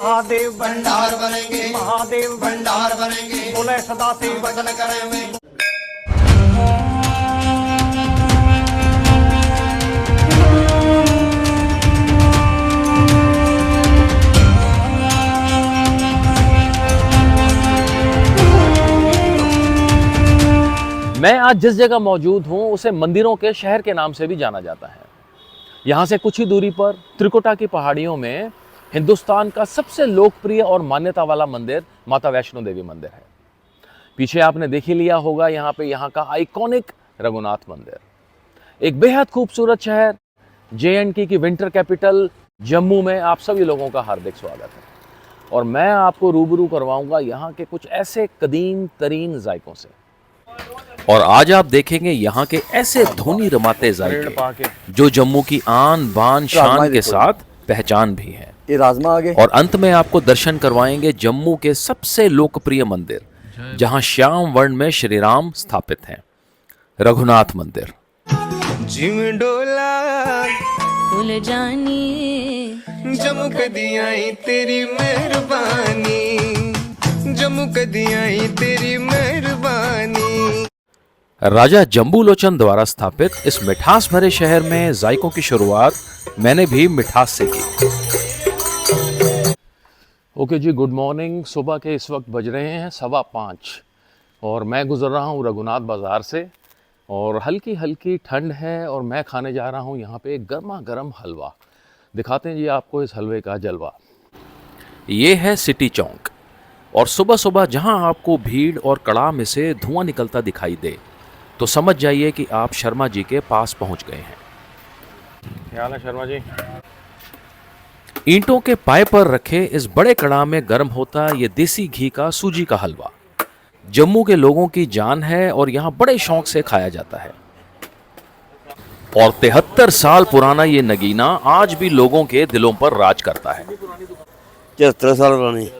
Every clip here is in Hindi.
महादेव भंडार बनेंगे, महादेव भंडार बनेंगे, बोले सदा से वचन करेंगे। मैं आज जिस जगह मौजूद हूं उसे मंदिरों के शहर के नाम से भी जाना जाता है। यहाँ से कुछ ही दूरी पर त्रिकुटा की पहाड़ियों में हिंदुस्तान का सबसे लोकप्रिय और मान्यता वाला मंदिर माता वैष्णो देवी मंदिर है। पीछे आपने देख ही लिया होगा यहाँ का आइकॉनिक रघुनाथ मंदिर। एक बेहद खूबसूरत शहर JNK की विंटर कैपिटल जम्मू में आप सभी लोगों का हार्दिक स्वागत है। और मैं आपको रूबरू करवाऊंगा यहाँ के कुछ ऐसे कदीम तरीन जायकों से। और आज आप देखेंगे यहाँ के ऐसे धुनी रमाते जायके जो जम्मू की आन बान शान के साथ पहचान भी है। ये राजमा आगे। और अंत में आपको दर्शन करवाएंगे जम्मू के सबसे लोकप्रिय मंदिर जहाँ श्याम वर्ण में श्री राम स्थापित हैं, रघुनाथ मंदिर। जिम डोला भूल जानी जम्मू कदी आई तेरी मेहरबानी, जम्मू कदी आई तेरी मेहरबानी। राजा जम्बूलोचन द्वारा स्थापित इस मिठास भरे शहर में जायकों की शुरुआत मैंने भी मिठास से की। ओके जी, गुड मॉर्निंग। सुबह के इस वक्त बज रहे हैं 5:15 और मैं गुजर रहा हूँ रघुनाथ बाज़ार से और हल्की हल्की ठंड है और मैं खाने जा रहा हूँ यहाँ पे गर्मा गर्म हलवा। दिखाते हैं जी आपको इस हलवे का जलवा। ये है सिटी चौक और सुबह सुबह जहाँ आपको भीड़ और कड़ाह में से धुआं निकलता दिखाई दे तो समझ जाइए कि आप शर्मा जी के पास पहुंच गए हैं। क्या हाल है शर्मा जी? ईंटों के पाए पर रखे इस बड़े कड़ाह में गर्म होता ये देसी घी का सूजी का हलवा जम्मू के लोगों की जान है और यहाँ बड़े शौक से खाया जाता है। और 73 साल पुराना ये नगीना आज भी लोगों के दिलों पर राज करता है। 73 साल पुरानी।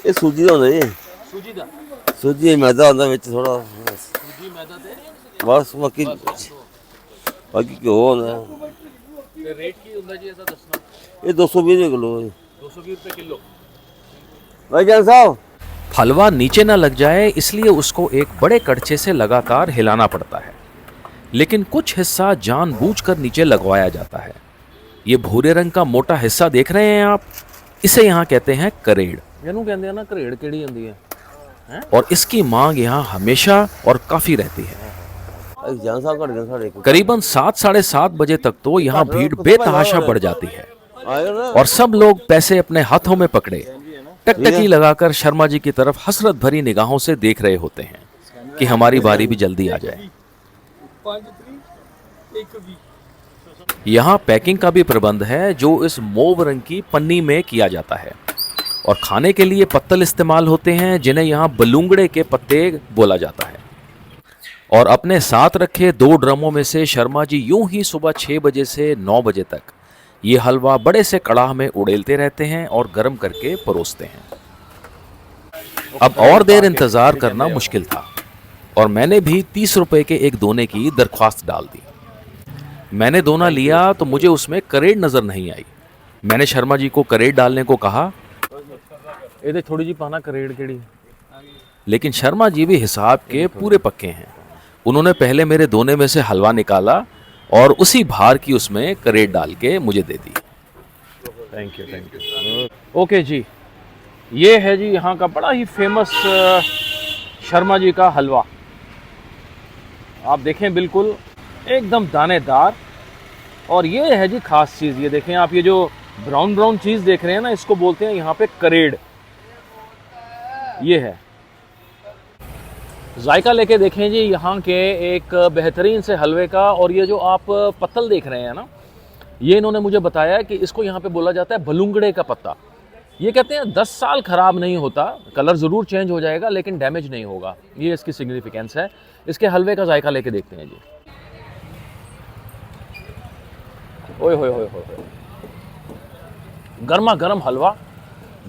ਇਹ ਸੂਜੀ ਦਾ ਹੁੰਦਾ ਜੀ। सूजी ਦਾ ਸੂਜੀ ਮੈਦਾ ਹੁੰਦਾ ਵਿੱਚ ਥੋੜਾ। सूजी मैदा ਤੇ ਬਸ ਬਾਕੀ ਘਿਓ ਹੁੰਦਾ। ਤੇ ਰੇਟ ਕੀ ਹੁੰਦਾ ਜੀ ਐਸਾ ਦੱਸਣਾ? ਇਹ 220 ਰੁਪਏ किलो है। 220 रुपए किलो। भाईजान साहब, हलवा नीचे न लग जाए इसलिए उसको एक बड़े कड़छे से लगातार हिलाना पड़ता है, लेकिन कुछ हिस्सा जानबूझकर नीचे लगवाया जाता है। ये भूरे रंग का मोटा हिस्सा देख रहे हैं आप, इसे यहाँ कहते हैं करेड़। कहते हैं ना करेड़ केड़ी होती है। और इसकी मांग यहाँ हमेशा और काफी रहती है। जान साहब कर देना साढ़े। करीबन 7 साढ़े 7 बजे तक तो यहाँ भीड़ बेतहाशा बढ़ जाती है आएगा ना। और सब लोग पैसे अपने हाथों में पकड़े टकटकी लगाकर शर्मा जी की तरफ हसरत भरी निगाहों से देख रहे होते हैं कि हमारी बारी भी जल्दी आ जाए। यहाँ पैकिंग का भी प्रबंध है जो इस मोव रंग की पन्नी में किया जाता है और खाने के लिए पत्तल इस्तेमाल होते हैं जिन्हें यहाँ बलूंगड़े के पत्ते बोला जाता है। और अपने साथ रखे 2 ड्रमों में से शर्मा जी यूं ही सुबह 6 बजे से 9 बजे तक ये हलवा बड़े से कड़ाह में उड़ेलते रहते हैं और गर्म करके परोसते हैं। अब और देर इंतजार करना मुश्किल था और मैंने भी 30 रुपए के एक दोने की दरख्वास्त डाल दी। मैंने दोना लिया तो मुझे उसमें करेड़ नजर नहीं आई। मैंने शर्मा जी को करेड़ डालने को कहा, ये थोड़ी जी पाना करेड़ केड़ी। लेकिन शर्मा जी भी हिसाब के पूरे पक्के हैं। उन्होंने पहले मेरे दोने में से हलवा निकाला और उसी भार की उसमें करेड़ डाल के मुझे दे दी। Thank you. ओके जी, ये है जी यहाँ का बड़ा ही फेमस शर्मा जी का हलवा। आप देखें बिल्कुल एकदम दानेदार। और ये है जी खास चीज़। ये देखें आप, ये जो ब्राउन ब्राउन चीज़ देख रहे हैं ना, इसको बोलते हैं यहाँ पे करेड़। ये है जायका। लेके देखें जी यहाँ के एक बेहतरीन से हलवे का। और ये जो आप पत्तल देख रहे हैं ना, ये इन्होंने मुझे बताया कि इसको यहाँ पे बोला जाता है बलूंगड़े का पत्ता। ये कहते हैं 10 साल खराब नहीं होता, कलर ज़रूर चेंज हो जाएगा लेकिन डैमेज नहीं होगा। ये इसकी सिग्निफिकेंस है। इसके हलवे का जायका लेके देखते हैं जी। ओए होए होए होए, गर्मा गर्म हलवा,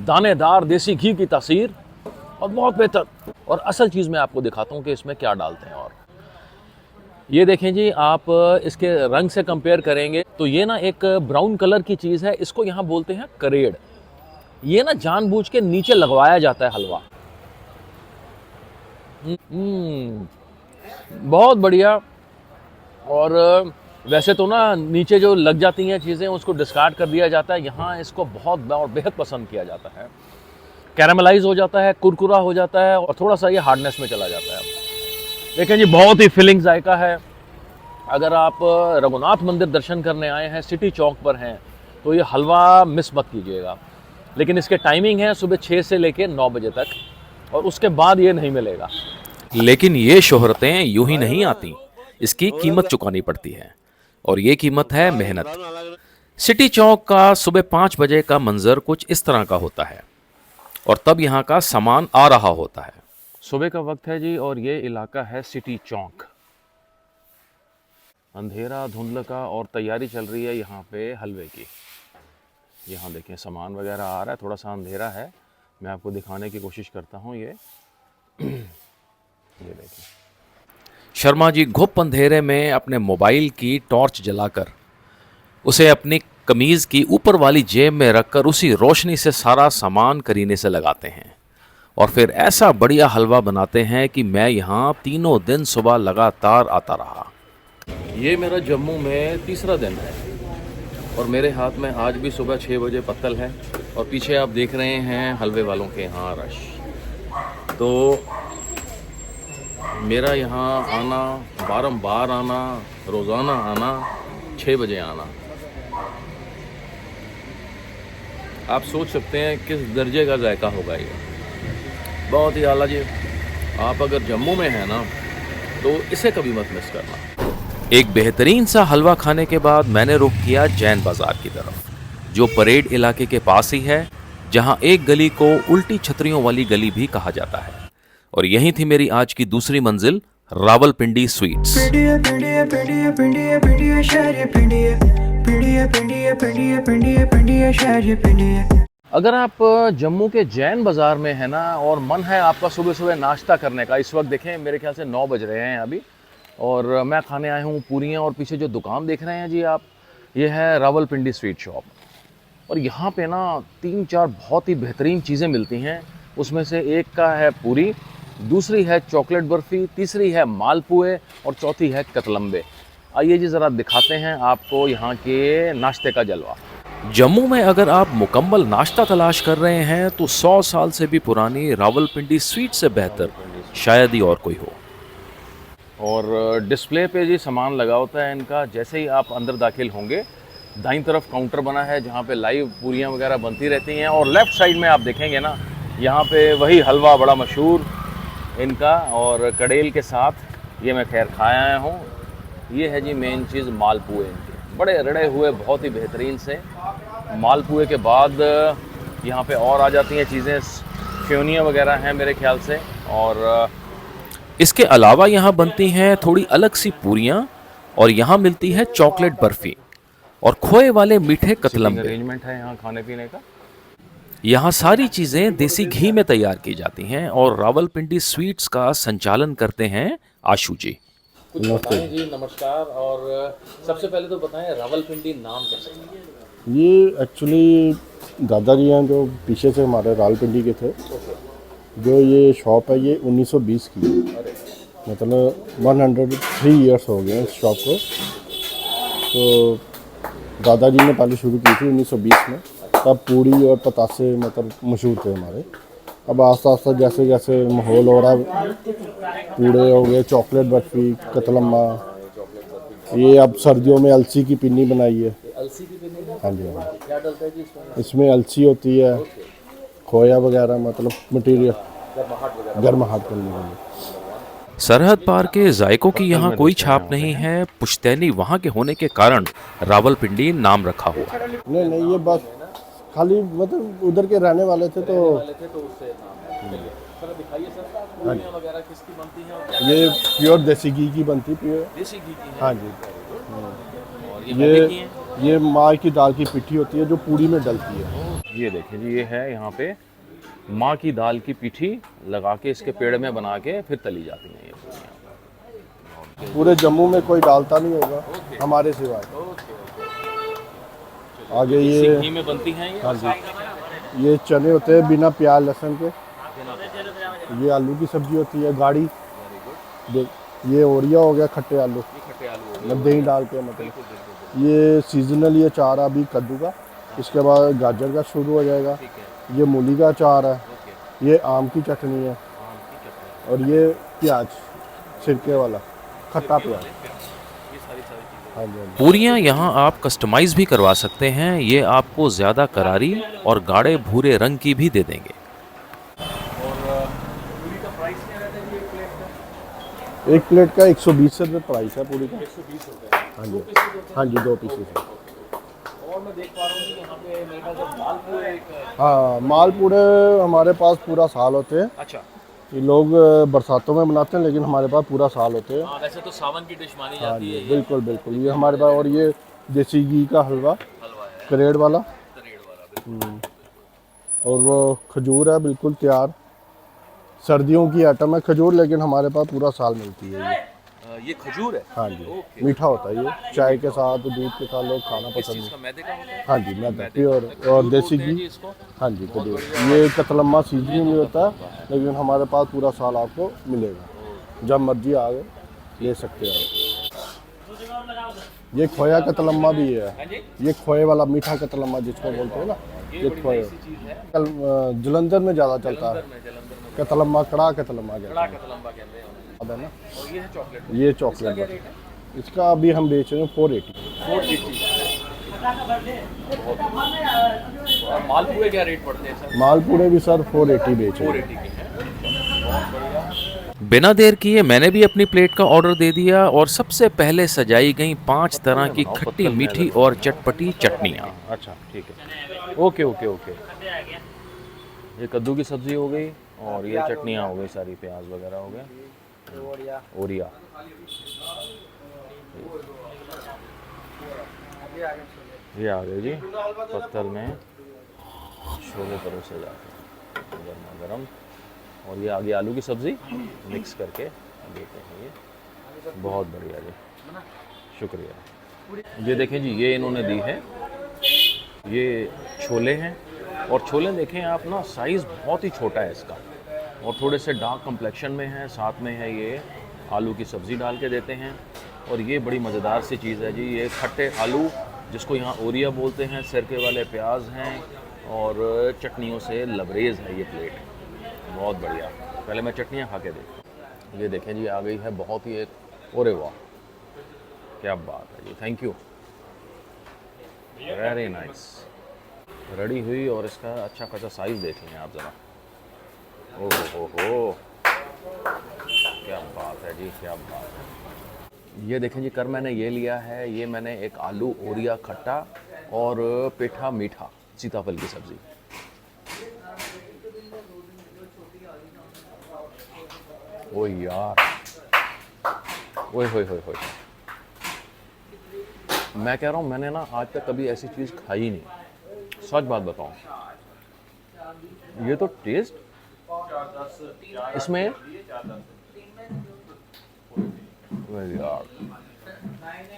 दानेदार देसी घी की तासीर और बहुत बेहतर। और असल चीज़ मैं आपको दिखाता हूँ कि इसमें क्या डालते हैं। और ये देखें जी, आप इसके रंग से कंपेयर करेंगे तो ये ना एक ब्राउन कलर की चीज़ है, इसको यहाँ बोलते हैं करेड़। ये ना जानबूझ के नीचे लगवाया जाता है हलवा। बहुत बढ़िया। और वैसे तो ना नीचे जो लग जाती हैं चीज़ें उसको डिस्कार्ड कर दिया जाता है, यहाँ इसको बहुत और बेहद पसंद किया जाता है। कैरामलाइज हो जाता है, कुरकुरा हो जाता है और थोड़ा सा ये हार्डनेस में चला जाता है। देखें जी, बहुत ही फिलिंग जायका है। अगर आप रघुनाथ मंदिर दर्शन करने आए हैं, सिटी चौक पर हैं, तो ये हलवा मिस मत कीजिएगा। लेकिन इसके टाइमिंग है सुबह 6 से लेकर 9 बजे तक, और उसके बाद ये नहीं मिलेगा। लेकिन ये शोहरतें यूं ही नहीं आती, इसकी कीमत चुकानी पड़ती है, और ये कीमत है मेहनत। सिटी चौक का सुबह 5 बजे का मंजर कुछ इस तरह का होता है, और तब यहाँ का सामान आ रहा होता है। सुबह का वक्त है जी, और ये इलाका है सिटी चौक। अंधेरा धुंधल का, और तैयारी चल रही है यहाँ पे हलवे की। यहाँ देखें सामान वगैरह आ रहा है, थोड़ा सा अंधेरा है, मैं आपको दिखाने की कोशिश करता हूँ। ये देखें, शर्मा जी घुप अंधेरे में अपने मोबाइल की टॉर्च जलाकर उसे अपनी कमीज की ऊपर वाली जेब में रखकर उसी रोशनी से सारा सामान करीने से लगाते हैं, और फिर ऐसा बढ़िया हलवा बनाते हैं कि मैं यहाँ 3 दिन सुबह लगातार आता रहा। ये मेरा जम्मू में तीसरा दिन है, और मेरे हाथ में आज भी सुबह 6 बजे पत्तल है, और पीछे आप देख रहे हैं हलवे वालों के यहाँ रश। तो मेरा यहाँ आना, बारंबार आना, रोज़ाना आना, 6 बजे आना, आप सोच सकते हैं किस दर्जे का जायका होगा ये। बहुत ही आला जी। आप अगर जम्मू में हैं ना, तो इसे कभी मत मिस करना। एक बेहतरीन सा हलवा खाने के बाद मैंने रुख किया जैन बाजार की तरफ, जो परेड इलाके के पास ही है, जहां एक गली को उल्टी छतरियों वाली गली भी कहा जाता है। और यही थी मेरी आज की दूसरी मंजिल, रावलपिंडी स्वीट्स। अगर आप जम्मू के जैन बाज़ार में है ना, और मन है आपका सुबह सुबह नाश्ता करने का, इस वक्त देखें मेरे ख्याल से 9 बज रहे हैं अभी, और मैं खाने आया हूँ पूरियाँ। और पीछे जो दुकान देख रहे हैं जी आप, ये है रावलपिंडी स्वीट शॉप। और यहाँ पे ना 3-4 बहुत ही बेहतरीन चीज़ें मिलती हैं। उसमें से एक का है पूरी, दूसरी है चॉकलेट बर्फ़ी, तीसरी है मालपुए, और चौथी है कतलम्बे। आइए जी ज़रा दिखाते हैं आपको यहाँ के नाश्ते का जलवा। जम्मू में अगर आप मुकम्मल नाश्ता तलाश कर रहे हैं तो 100 साल से भी पुरानी रावलपिंडी स्वीट से बेहतर शायद ही और कोई हो। और डिस्प्ले पे जी सामान लगा होता है इनका। जैसे ही आप अंदर दाखिल होंगे, दाईं तरफ काउंटर बना है जहाँ पे लाइव पूरियाँ वगैरह बनती रहती हैं, और लेफ़्ट साइड में आप देखेंगे ना, यहाँ पे वही हलवा बड़ा मशहूर इनका, और कड़ेल के साथ। ये मैं खैर खाया आया हूँ। ये है जी मेन चीज़, मालपुए इनके बड़े रड़े हुए, बहुत ही बेहतरीन से। मालपुए के बाद यहाँ पे और आ जाती हैं चीज़ें, फ्योनिया वगैरह हैं मेरे ख्याल से। और इसके अलावा यहाँ बनती हैं थोड़ी अलग सी पूरियाँ, और यहाँ मिलती है चॉकलेट बर्फी और खोए वाले मीठे कतलम्बे। अरेंजमेंट है यहाँ खाने पीने का। यहाँ सारी चीज़ें देसी घी में तैयार की जाती हैं, और रावलपिंडी स्वीट्स का संचालन करते हैं आशू जी। कुछ बताएं जी। नमस्कार। और सबसे पहले तो बताएं रावलपिंडी नाम कैसे है? ये एक्चुअली दादाजी हैं जो पीछे से हमारे रावलपिंडी के थे। जो ये शॉप है ये 1920 की है, मतलब 103 इयर्स हो गए हैं इस शॉप को। तो दादाजी ने पहले शुरू की थी 1920 में, तब पूड़ी और पतासे मतलब मशहूर थे हमारे। अब आस्ता आस्ता जैसे जैसे माहौल हो रहा है, पूड़े हो गए, चॉकलेट बर्फ़ी, कतलम्मा, ये अब सर्दियों में अलसी की पिन्नी बनाई है। हाँ जी, हाँ। क्या डलता है जी इसमें अलसी होती है, खोया वगैरह, मतलब मटेरियल गर्माहट करने के लिए। सरहद पार के जायकों की यहाँ कोई छाप नहीं है, पुश्तैनी वहाँ के होने के कारण रावलपिंडी नाम रखा हुआ। नहीं, ये बस खाली मतलब उधर के रहने वाले थे तो ये प्योर देसी घी की बनती, प्योर देसी घी की। हाँ जी। और ये माँ की दाल की पिट्ठी होती है जो पूड़ी में डलती है। ये देखें जी, ये है यहाँ पे माँ की दाल की पीठी लगा के इसके पेड़ में बना के फिर तली जाती हैं ये पूरियाँ। पूरे जम्मू में कोई डालता नहीं होगा हमारे सिवाय। आगे ये घी में बनती हैं ये? हाँ जी, ये चने होते हैं बिना प्याज लहसुन के। ये आलू की सब्जी होती है गाढ़ी। देख, ये ओरिया हो गया, खट्टे आलू, मतलब दही डाल के, मतलब ये सीजनल ये अचार अभी कद्दू का। इसके बाद गाजर का शुरू हो जाएगा। ये मूली का अचार है। ये आम की चटनी है। और ये प्याज सिरके वाला खट्टा प्याज। हाँ जी, हाँ जी। पूरियाँ यहाँ आप कस्टमाइज़ भी करवा सकते हैं। ये आपको ज़्यादा करारी और गाढ़े भूरे रंग की भी दे देंगे। एक प्लेट का 120 रुपये प्राइस है पूरी का। 120 रुपये? हाँ जी, हाँ जी, 2 पीसेस है। और मैं देख पा रहा हूँ कि यहाँ पे मेरे ख्याल से मालपुए हाँ, मालपुड़े हमारे पास पूरा साल होते हैं। अच्छा, ये लोग बरसातों में बनाते हैं, लेकिन हमारे पास पूरा साल होते हैं। हाँ वैसे तो सावन की डिश मानी हाँ जाती जी, है ये। बिल्कुल बिल्कुल, ये हमारे पास। और ये देसी घी का हलवा, हलवा है, करेड़ वाला। तरेड़ वाला, बिल्कुल। और वो खजूर है बिल्कुल तैयार। सर्दियों की आइटम है खजूर, लेकिन हमारे पास पूरा साल मिलती है ये। ये खजूर है? हाँ जी, मीठा होता है ये। चाय के साथ, दूध के साथ लोग खाना किस पसंद चीज़ है। का, मैदे का होता है? हाँ जी, मैदा प्योर और देसी बोलते हैं जी घी। इसको? हाँ जी, खजूर। ये कतलम्मा सीजन में होता है, लेकिन हमारे पास पूरा साल आपको मिलेगा। जब मर्जी आ गए ले सकते हैं आप। ये खोया कतलम्मा भी है। ये खोए वाला मीठा कतलम्मा जिसको बोलते हैं ना, ये खोए। कल जलंधर में ज़्यादा चलता है कतलम्मा, कड़ा कतलम्मा कहते हैं। लंबा कहते हैं। अब है ना, और ये है चॉकलेट। ये चॉकलेट बटर। इसका अभी हम बेच रहे हैं 480। 480। और मालपुए क्या रेट पड़ते हैं सर? मालपुड़े भी सर 480 बेच रहे हैं। 480 के हैं। बिना देर किए मैंने भी अपनी प्लेट का ऑर्डर दे दिया और सबसे पहले सजाई गई 5 तरह की खट्टी मीठी और चटपटी चटनियाँ। अच्छा ठीक है, ओके ओके ओके। ये कद्दू की सब्जी हो गई और ये चटनियाँ हो गई सारी, प्याज वगैरह हो गया, ओरिया। ये आ गए जी पत्तल में छोले परोसे जाते हैं गर्मा गर्म। और ये आगे आलू की सब्ज़ी मिक्स करके देते हैं। ये बहुत बढ़िया जी, शुक्रिया। ये देखें जी, ये इन्होंने दी है, ये छोले हैं। और छोले देखें आप ना, साइज़ बहुत ही छोटा है इसका और थोड़े से डार्क कम्प्लेक्शन में है। साथ में है ये आलू की सब्ज़ी डाल के देते हैं। और ये बड़ी मज़ेदार सी चीज़ है जी, ये खट्टे आलू जिसको यहाँ ओरिया बोलते हैं, सिरके वाले प्याज हैं और चटनियों से लबरेज़ है ये प्लेट। बहुत बढ़िया। पहले मैं चटनियाँ खा के देखूँ। ये देखें जी, आ गई है बहुत ही एक, ओरे वाह क्या बात है जी, thank you, very nice. Ready हुई और इसका अच्छा खासा साइज़ देख लें आप ज़रा। ओहो हो, क्या बात है जी, क्या बात है। ये देखें जी, कर मैंने ये लिया है, ये मैंने एक आलू ओरिया खट्टा और पेठा मीठा सीताफल की सब्ज़ी। ओ यार, ओए होए होए होए, मैं कह रहा हूँ मैंने ना आज तक कभी ऐसी चीज़ खाई नहीं, सच बात बताऊँ। ये तो टेस्ट इसमें यार,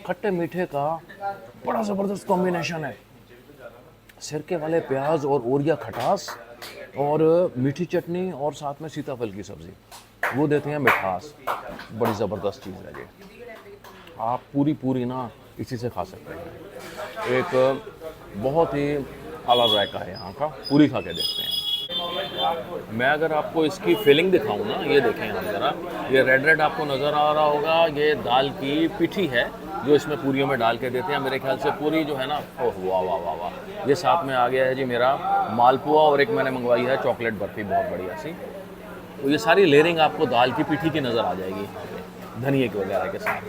खट्टे मीठे का बड़ा ज़बरदस्त कॉम्बिनेशन है। सिरके वाले प्याज और ओरिया खटास और मीठी चटनी और साथ में सीताफल की सब्ज़ी, वो देते हैं मिठास। बड़ी ज़बरदस्त चीज़ है ये, आप पूरी ना इसी से खा सकते हैं। एक बहुत ही आला जायका है यहाँ का, पूरी खा के देखते हैं। मैं अगर आपको इसकी फीलिंग दिखाऊं ना, ये देखें आप ज़रा, ये रेड रेड आपको नज़र आ रहा होगा, ये दाल की पिठी है जो इसमें पूरियों में डाल के देते हैं। मेरे ख्याल से पूरी जो है ना, ओह वाह वाह वाह वाह। ये साथ में आ गया है जी मेरा मालपुआ और एक मैंने मंगवाई है चॉकलेट बर्फ़ी, बहुत बढ़िया सी। तो ये सारी लेयरिंग आपको दाल की पिठी की नज़र आ जाएगी धनिए के वगैरह के साथ।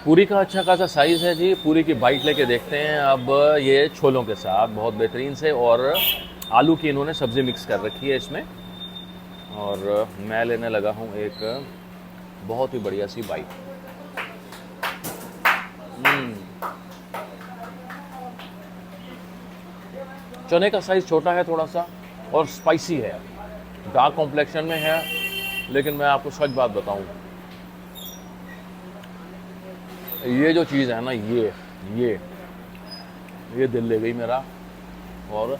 पूरी का अच्छा खासा साइज़ है जी। पूरी की बाइट लेके देखते हैं अब। ये छोलों के साथ बहुत बेहतरीन से, और आलू की इन्होंने सब्ज़ी मिक्स कर रखी है इसमें। और मैं लेने लगा हूँ एक बहुत ही बढ़िया सी बाइट। चने का साइज़ छोटा है थोड़ा सा और स्पाइसी है, डार्क कॉम्प्लेक्शन में है। लेकिन मैं आपको सच बात बताऊँ, ये जो चीज़ है ना, ये दिल ले गई मेरा। और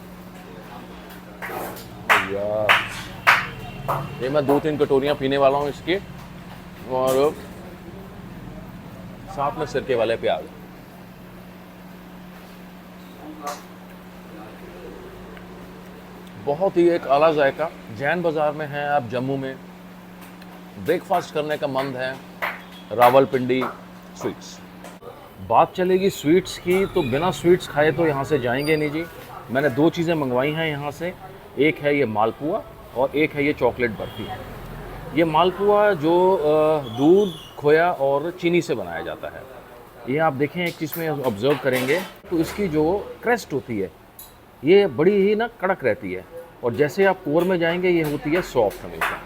यार ये मैं 2-3 कटोरियाँ पीने वाला हूँ इसकी, और साथ में सिरके वाले प्याज। बहुत ही एक आला जायका। जैन बाज़ार में है आप जम्मू में, ब्रेकफास्ट करने का मन है, रावलपिंडी स्वीट्स। बात चलेगी स्वीट्स की, तो बिना स्वीट्स खाए तो यहाँ से जाएंगे नहीं जी। मैंने 2 चीज़ें मंगवाई हैं यहाँ से, एक है ये मालपुआ और एक है ये चॉकलेट बर्फ़ी। ये मालपुआ जो दूध, खोया और चीनी से बनाया जाता है। ये आप देखें, एक चीज़ में ऑब्ज़र्व करेंगे तो इसकी जो क्रेस्ट होती है ये बड़ी ही ना कड़क रहती है, और जैसे आप कोर में जाएंगे ये होती है सॉफ्ट हमेशा।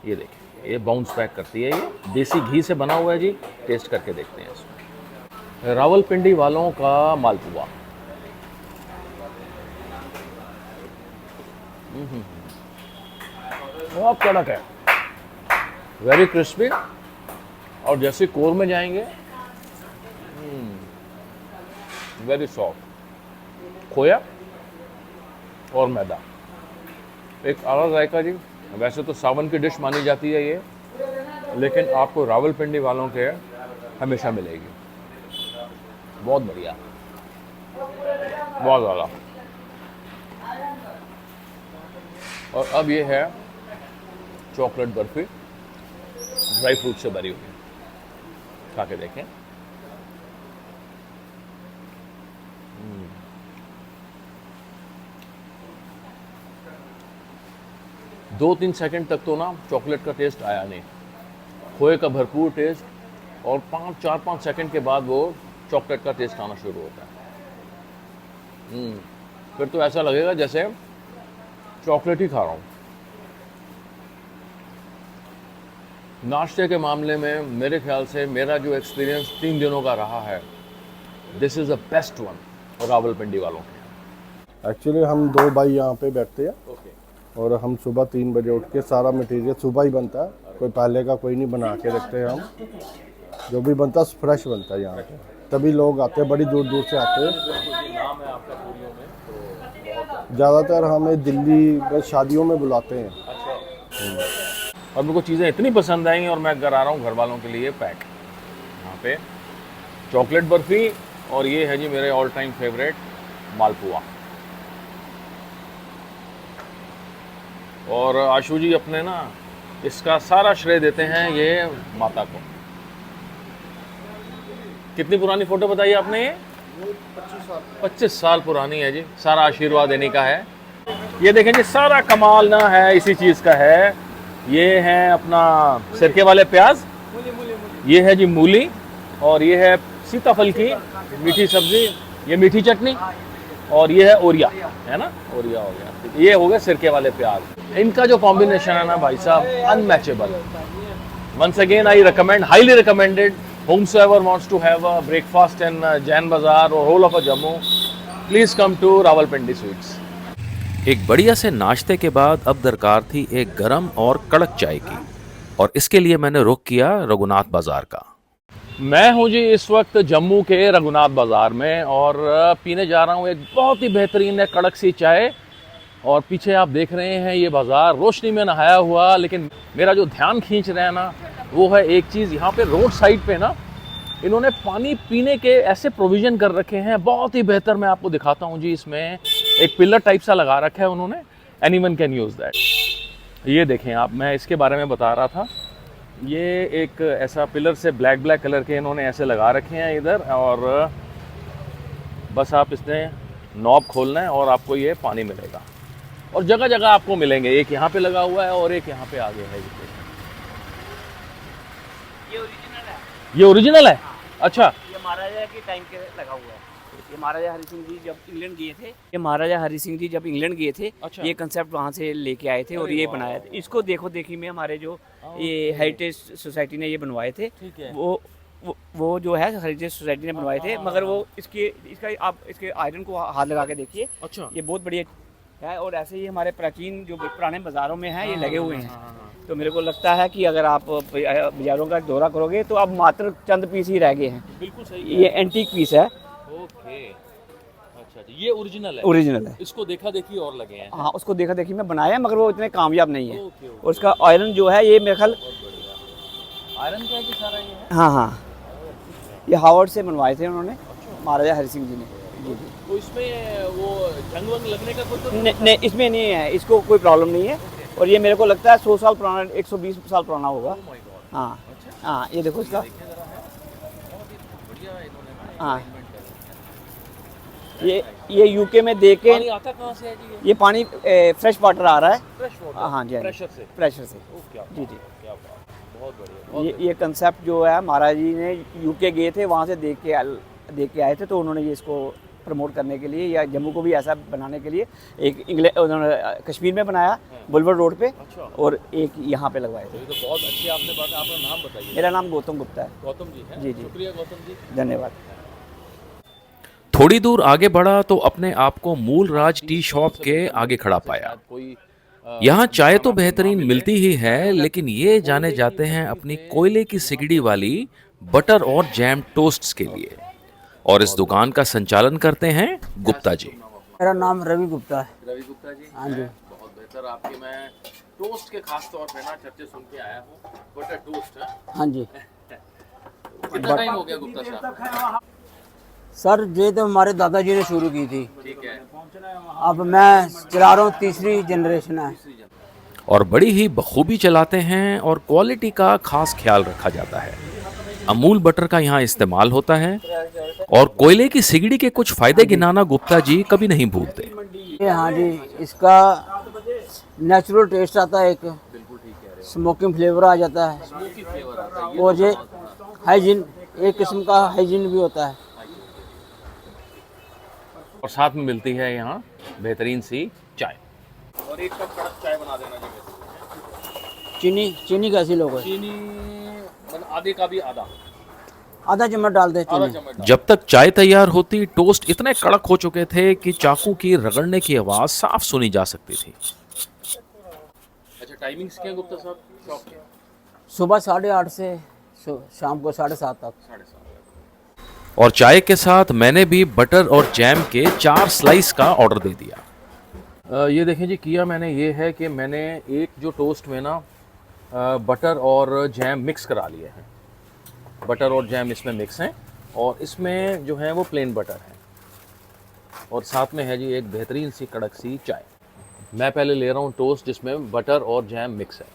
ये देखें, ये बाउंस बैक करती है। ये देसी घी से बना हुआ है जी। टेस्ट करके देखते हैं इसमें। रावलपिंडी वालों का मालपुआ। बहुत कड़क है, वेरी क्रिस्पी। और जैसे कोर में जाएंगे वेरी सॉफ्ट। खोया और मैदा, एक आला जायका जी। वैसे तो सावन की डिश मानी जाती है ये, लेकिन आपको रावलपिंडी वालों के हमेशा मिलेगी। बहुत बढ़िया, बहुत ज़्यादा। और अब ये है चॉकलेट बर्फ़ी, ड्राई फ्रूट से भरी हुई। खा के देखें। 2-3 सेकंड तक तो ना चॉकलेट का टेस्ट आया नहीं, खोए का भरपूर टेस्ट, और 4-5 सेकंड के बाद वो चॉकलेट का टेस्ट आना शुरू होता है। फिर तो ऐसा लगेगा जैसे चॉकलेट ही खा रहा हूँ। नाश्ते के मामले में मेरे ख्याल से मेरा जो एक्सपीरियंस 3 दिनों का रहा है, this is the best one Rawalpindi वालों के। एक्चुअली हम 2 भाई यहाँ पे बैठते हैं, और हम सुबह 3 बजे उठ के सारा मटेरियल सुबह ही बनता है, कोई पहले का कोई नहीं बना के रखते हैं हम। जो भी बनता है फ्रेश बनता है यहाँ पे, तभी लोग आते हैं, बड़ी दूर दूर से आते हैं। ज़्यादातर हमें दिल्ली में शादियों में बुलाते हैं। और मेरे को चीज़ें इतनी पसंद आई और मैं करा रहा हूँ घर वालों के लिए पैक। यहाँ पे चॉकलेट बर्फ़ी, और ये है जी मेरे ऑल टाइम फेवरेट मालपुआ। और आशु जी अपने ना इसका सारा श्रेय देते हैं ये माता को। कितनी पुरानी फ़ोटो बताई आपने? ये 25 साल पुरानी है जी। सारा आशीर्वाद देने का है। ये देखें जी, सारा कमाल ना है इसी चीज़ का है। ये है अपना सिरके वाले प्याज, ये है जी मूली, और ये है सीताफल की मीठी सब्जी, ये मीठी चटनी, और ये है ओरिया, है ना, ओरिया हो गया। ये हो गए सिरके वाले प्याज। इनका जो कॉम्बिनेशन है ना भाई साहब, unmatchable. Once again I recommend, highly recommended, whomsoever wants to have a breakfast in Jain Bazaar or whole of a Jammu, please come to Rawalpindi Sweets. एक बढ़िया से नाश्ते के बाद अब दरकार थी एक गरम और कड़क चाय की, और इसके लिए मैंने रुख किया रघुनाथ बाजार का। मैं हूं जी इस वक्त जम्मू के रघुनाथ बाजार में, और पीने जा रहा हूं एक बहुत ही बेहतरीन है कड़क सी चाय। और पीछे आप देख रहे हैं ये बाजार रोशनी में नहाया हुआ, लेकिन मेरा जो ध्यान खींच रहा है ना वो है एक चीज़। यहाँ पे रोड साइड पे ना इन्होंने पानी पीने के ऐसे प्रोविज़न कर रखे हैं, बहुत ही बेहतर। मैं आपको दिखाता हूँ जी, इसमें एक पिलर टाइप सा लगा रखा है उन्होंने, एनीवन कैन यूज़ दैट। ये देखें आप, मैं इसके बारे में बता रहा था। ये एक ऐसा पिलर से ब्लैक कलर के इन्होंने ऐसे लगा रखे हैं इधर, और बस आप इसने नॉब खोलना है और आपको ये पानी मिलेगा। और जगह जगह आपको मिलेंगे, एक यहाँ पे लगा हुआ है और एक यहाँ पे आगे है। ये ओरिजिनल है। अच्छा, ये महाराजा के टाइम के लगा हुआ है। ये महाराजा हरि सिंह जी जब इंग्लैंड गए थे, ये महाराजा हरि सिंह जी जब इंग्लैंड गए थे, अच्छा। ये कंसेप्ट वहाँ से लेके आए थे और ये बनाया था। इसको देखो देखी में हमारे जो ये हेरिटेज सोसाइटी ने ये बनवाए थे, वो जो है हेरिटेज सोसाइटी ने बनवाए थे, मगर वो इसका आप इसके आयरन को हाथ लगा के देखिए। अच्छा, ये बहुत बढ़िया है। और ऐसे ही हमारे प्राचीन जो पुराने बाज़ारों में हैं ये लगे हुए हैं। तो मेरे को लगता है कि अगर आप बाज़ारों का दौरा करोगे तो अब मात्र चंद पीस ही रह गए हैं। बिल्कुल सही। ये एंटीक पीस है। ओके। अच्छा, ये ओरिजिनल है। ओरिजिनल है। इसको देखा देखी और लगे हैं। हाँ, उसको देखा देखी में बनाया है, मगर वो इतने कामयाब नहीं है। Okay, okay. और उसका आयरन जो है ये मेरे ख्याल, आयरन का है कि सारा ये है? हाँ हाँ, ये हार्वर्ड से बनवाए थे उन्होंने, महाराजा हरि सिंह जी ने। जी जी। तो इसमें वो जंग वंग लगने का कोई तो नहीं, इसमें नहीं है, इसको कोई प्रॉब्लम नहीं है। और ये मेरे को लगता है 100 साल पुराना, 120 साल पुराना होगा। हाँ हाँ, ये देखो इसका। हाँ, ये यूके में दे के पानी आता कहाँ से है जी ये? ये पानी फ्रेश वाटर आ रहा है। Fresh water? हाँ जी, हाँ जी, प्रेशर से? प्रेशर से। क्या जी जी। क्या बात, बहुत बढ़िया। ये कंसेप्ट जो है, महाराज जी ने यूके गए थे, वहाँ से देख के आए थे, तो उन्होंने ये इसको प्रमोट करने के लिए या जम्मू को भी ऐसा बनाने के लिए एक उन्होंने कश्मीर में बनाया, बुलवर रोड पे, अच्छा। और एक यहाँ पे लगवाए थे। ये तो बहुत अच्छी आपने बात, आपका नाम बताइए। मेरा नाम गौतम गुप्ता है। गौतम जी है? जी, जी। शुक्रिया गौतम जी। धन्यवाद। थोड़ी दूर आगे बढ़ा तो अपने आप को मूलराज टी शॉप के आगे खड़ा पाया। यहाँ चाय तो बेहतरीन मिलती ही है, लेकिन ये जाने जाते हैं अपनी कोयले की सिगड़ी वाली बटर और जैम टोस्ट्स के लिए, और इस दुकान का संचालन करते हैं गुप्ता जी। मेरा नाम रवि गुप्ता है। रवि गुप्ता जी, हाँ जी। बहुत बेहतर। आपके मैं टोस्ट के खास तौर पे ना चर्चे सुन के आया हूँ, बटर टोस्ट है। हाँ जी कितना टाइम हो गया गुप्ता साहब? सर, ये तो हमारे दादाजी ने शुरू की थी, ठीक है। अब मैं चला रहा हूँ, तीसरी जनरेशन है। और बड़ी ही बखूबी चलाते हैं और क्वालिटी का खास ख्याल रखा जाता है। अमूल बटर का यहाँ इस्तेमाल होता है, और कोयले की सिगड़ी के कुछ फायदे गिनाना गुप्ता जी कभी नहीं भूलते। ये हाँ जी, इसका नेचुरल टेस्ट आता है, एक स्मोकिंग फ्लेवर आ जाता है, और ये हाइजीन, एक किस्म का हाइजीन भी होता है। और साथ में मिलती है यहाँ बेहतरीन सी चाय। और एक कप कड़क चाय बना देना जी। चीनी कैसी लोगे? चीनी आधे का भी आधा चम्मच डाल दे चीनी। जब तक चाय तैयार होती, टोस्ट इतने कड़क हो चुके थे कि चाकू की रगड़ने की आवाज साफ सुनी जा सकती थी। अच्छा, टाइमिंग्स क्या गुप्ता साहब शॉप के? सुबह 8:30 से शाम को 7:30 तक। और चाय के साथ मैंने भी बटर और जैम के 4 स्लाइस का ऑर्डर दे दिया। ये देखें जी, किया मैंने ये है कि मैंने एक जो टोस्ट में ना बटर और जैम मिक्स करा लिए हैं। बटर और जैम इसमें मिक्स हैं, और इसमें जो है वो प्लेन बटर है, और साथ में है जी एक बेहतरीन सी कड़क सी चाय। मैं पहले ले रहा हूँ टोस्ट जिसमें बटर और जैम मिक्स है।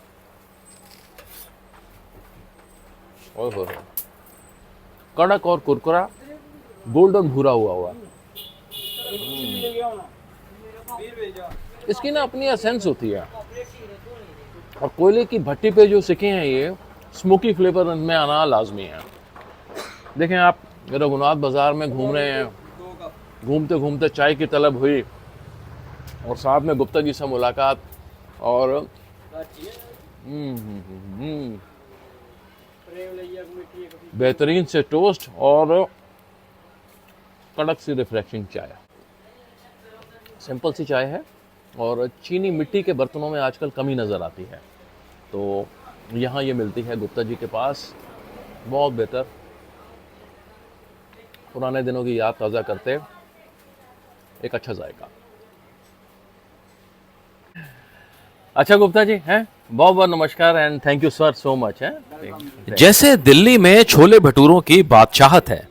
ओहो, कड़क और कुरकुरा, गोल्डन भूरा हुआ। इसकी ना अपनी एसेंस होती है, और कोयले की भट्टी पे जो सिके हैं ये स्मोकी फ्लेवर इनमें आना लाजमी है। देखें आप, रघुनाथ बाज़ार में घूम रहे हैं, घूमते घूमते चाय की तलब हुई, और साथ में गुप्ता जी से मुलाकात, और बेहतरीन से टोस्ट और कड़क सी रिफ्रेशिंग चाय। सिंपल सी चाय है, और चीनी मिट्टी के बर्तनों में आजकल कमी नज़र आती है, तो यहाँ ये मिलती है गुप्ता जी के पास। बहुत बेहतर, पुराने दिनों की याद ताज़ा करते, एक अच्छा जायका। अच्छा गुप्ता जी, हैं बहुत बहुत नमस्कार and thank you sir so much. है जैसे दिल्ली में छोले भटूरों की बादशाहत है,